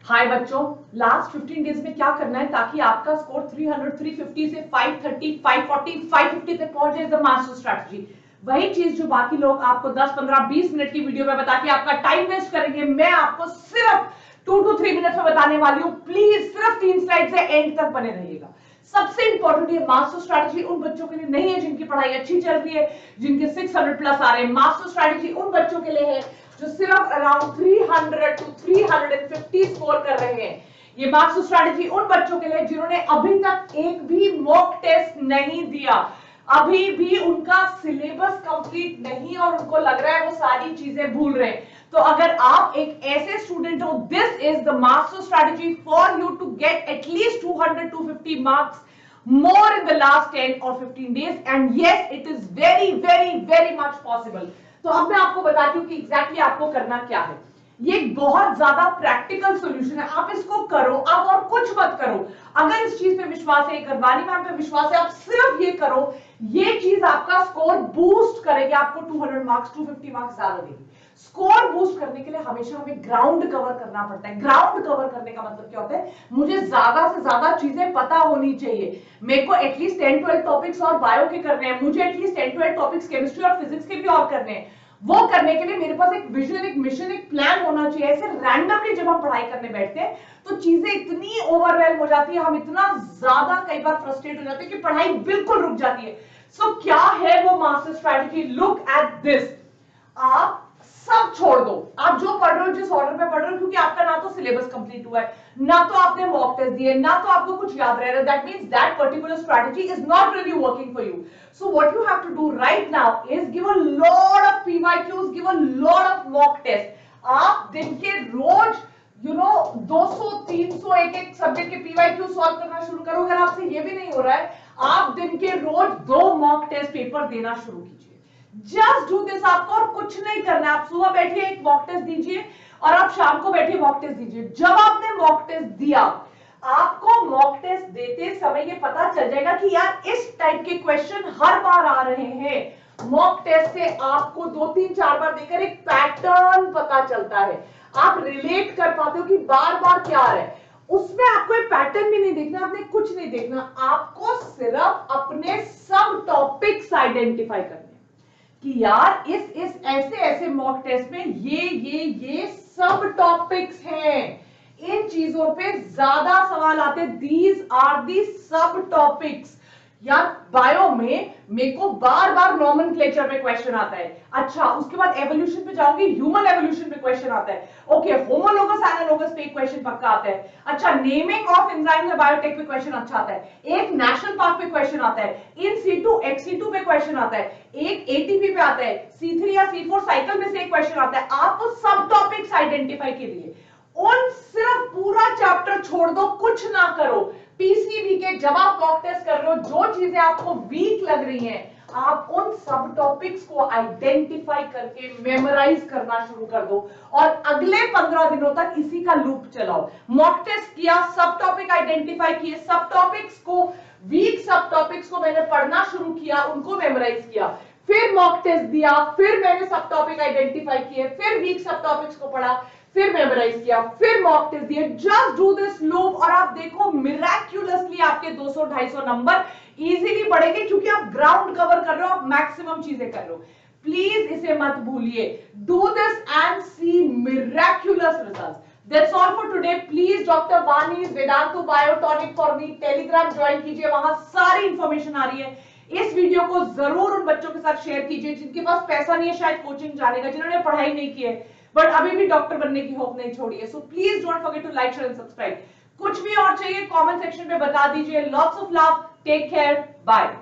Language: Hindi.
हाय बच्चों, लास्ट 15 डेज में क्या करना है ताकि आपका स्कोर 300, 350 से 530, 540, 550 तक पहुंच जाए, मास्टर स्ट्रैटेजी। वही चीज जो बाकी लोग आपको 10, 15, 20 मिनट की वीडियो में बता के आपका टाइम वेस्ट करेंगे, मैं आपको सिर्फ 2 to 3 मिनट में बताने वाली हूँ। प्लीज सिर्फ 3 स्लाइड से एंड तक बने रहिएगा। सबसे इंपॉर्टेंट ये मास्टर स्ट्रैटेजी उन बच्चों के लिए नहीं है जिनकी पढ़ाई अच्छी चल रही है, जिनके 600 प्लस आ रहे हैं। मास्टर स्ट्रैटेजी उन बच्चों के लिए है जो सिर्फ अराउंड 300 to 350 स्कोर कर रहे हैं। ये मास्टर स्ट्रैटेजी उन बच्चों के लिए जिन्होंने अभी तक एक भी मॉक टेस्ट नहीं दिया, अभी भी उनका सिलेबस कंप्लीट नहीं और उनको लग रहा है वो सारी चीजें भूल रहे हैं। तो अगर आप एक ऐसे स्टूडेंट हो, this is the master strategy for you to get at least 200 to 250 marks more in the last 10 or 15 days, and yes, it is very much possible। तो अब मैं आपको बताती हूँ कि एग्जैक्टली आपको करना क्या है। ये बहुत ज्यादा प्रैक्टिकल सॉल्यूशन है, आप इसको करो, आप और कुछ मत करो। अगर इस चीज पे विश्वास है, करवानी मैम पे विश्वास है, आप सिर्फ ये करो, ये चीज आपका स्कोर बूस्ट करेगी, आपको 200 मार्क्स 250 मार्क्स ज्यादा देगी। स्कोर बूस्ट करने के लिए हमेशा हमें ग्राउंड कवर करना पड़ता है। ग्राउंड कवर करने का मतलब क्या होता है? मुझे ज्यादा से ज्यादा चीजें पता होनी चाहिए। मेरे को एटलीस्ट 10-12 टॉपिक्स और बायो के करने हैं, मुझे एटलीस्ट 10-12 टॉपिक्स केमिस्ट्री और फिजिक्स के भी और करने हैं। वो करने के लिए मेरे पास एक विजन, एक मिशन, एक प्लान होना चाहिए। ऐसे रैंडमली जब हम पढ़ाई करने बैठते हैं तो चीजें इतनी ओवरवेल्म हो जाती है, हम इतना ज्यादा कई बार फ्रस्ट्रेट हो जाते हैं कि पढ़ाई बिल्कुल रुक जाती है। सो क्या है वो master strategy? Look at this. आप सब छोड़ दो, आप जो पढ़ रहे हो, जिस ऑर्डर में पढ़ रहे हो, क्योंकि आपका ना तो सिलेबस कंप्लीट हुआ है, ना तो आपने मॉक टेस्ट दिए, ना तो आपको कुछ याद रह रहा है। That means that particular strategy is not really working for you. So what you have to do right now is give a lot of PYQs, give a lot of mock test. आप दिन के रोज 200, 300 एक सब्जेक्ट के पीवाईक्यू सॉल्व करना शुरू करो। अगर आपसे ये भी नहीं हो रहा है, आप दिन के रोज 2 मॉक टेस्ट पेपर देना शुरू कीजिए। Just do this. आपको और कुछ नहीं करना है। आप सुबह बैठिए एक मॉक टेस्ट दीजिए और आप शाम को बैठिए मॉक टेस्ट दीजिए। जब आपने मॉक टेस्ट दिया, आपको मॉक टेस्ट देते समय ये पता चल जाएगा कि यार इस टाइप के क्वेश्चन हर बार आ रहे हैं। मॉक टेस्ट से आपको 2, 3, 4 बार देकर एक पैटर्न पता चलता है। आप रिलेट कर पाते हो कि बार बार क्या आ रहा है। उसमें आपको एक पैटर्न भी नहीं देखना, आपने कुछ नहीं देखना, आपको सिर्फ अपने सब टॉपिक्स आइडेंटिफाई करने कि यार इस ऐसे ऐसे मॉक टेस्ट में ये सब टॉपिक्स हैं। इन चीजों पे ज्यादा सवाल आते हैं। दीज आर दी सब टॉपिक्स। यार बायो में मेरे को बार बार नॉमेनक्लेचर पे क्वेश्चन आता है। अच्छा, उसके बाद एवोल्यूशन पे जाऊंगी, ह्यूमन एवोल्यूशन पे क्वेश्चन आता है। ओके, होमोलोगस एनालोगस पे क्वेश्चन पक्का आता है। अच्छा, naming of enzymes in biotech पे क्वेश्चन अच्छा आता है। एक नेशनल पार्क पे क्वेश्चन आता है। इन सीटू एक्सीटू पे क्वेश्चन आता है। एक एटीपी पे आता है। C3 या C4 साइकिल में से एक क्वेश्चन आता है। आपको सब टॉपिक्स आइडेंटिफाई के लिए उन सिर्फ पूरा चैप्टर छोड़ दो, कुछ ना करो। पीसीबी के जब आप मॉक टेस्ट कर रहे हो, जो चीजें आपको वीक लग रही हैं, आप उन सब टॉपिक्स को आइडेंटिफाई करके मेमोराइज करना शुरू कर दो और अगले 15 दिनों तक इसी का लूप चलाओ। मॉक टेस्ट किया, सब टॉपिक आइडेंटिफाई किए, सब टॉपिक्स को, वीक सब टॉपिक्स को मैंने पढ़ना शुरू किया, उनको मेमोराइज किया, फिर मॉक टेस्ट दिया, फिर मैंने सब टॉपिक आइडेंटिफाई किए, फिर वीक सब टॉपिक्स को पढ़ा, फिर मेमोराइज किया, फिर मॉक टेस्ट दिए। जस्ट डू दिस लूप और आप देखो मिराक्युलसली आपके 200-250 नंबर इजीली बढ़ेंगे, क्योंकि आप ग्राउंड कवर कर रहे हो, आप मैक्सिमम चीजें कर रहे हो। प्लीज इसे मत भूलिए। Do this and see miraculous results. That's all for today. Please Dr. Vani's Vedantu Biotonic for me Telegram join कीजिए, वहां सारी इंफॉर्मेशन आ रही है। इस वीडियो को जरूर उन बच्चों के साथ शेयर कीजिए जिनके पास पैसा नहीं है शायद कोचिंग जाने का, जिन्होंने पढ़ाई नहीं की है बट अभी भी डॉक्टर बनने की होप नहीं छोड़ी है। So please don't forget to like, share and subscribe. कुछ भी और चाहिए कमेंट सेक्शन में बता दीजिए। Lots of love, take care, bye.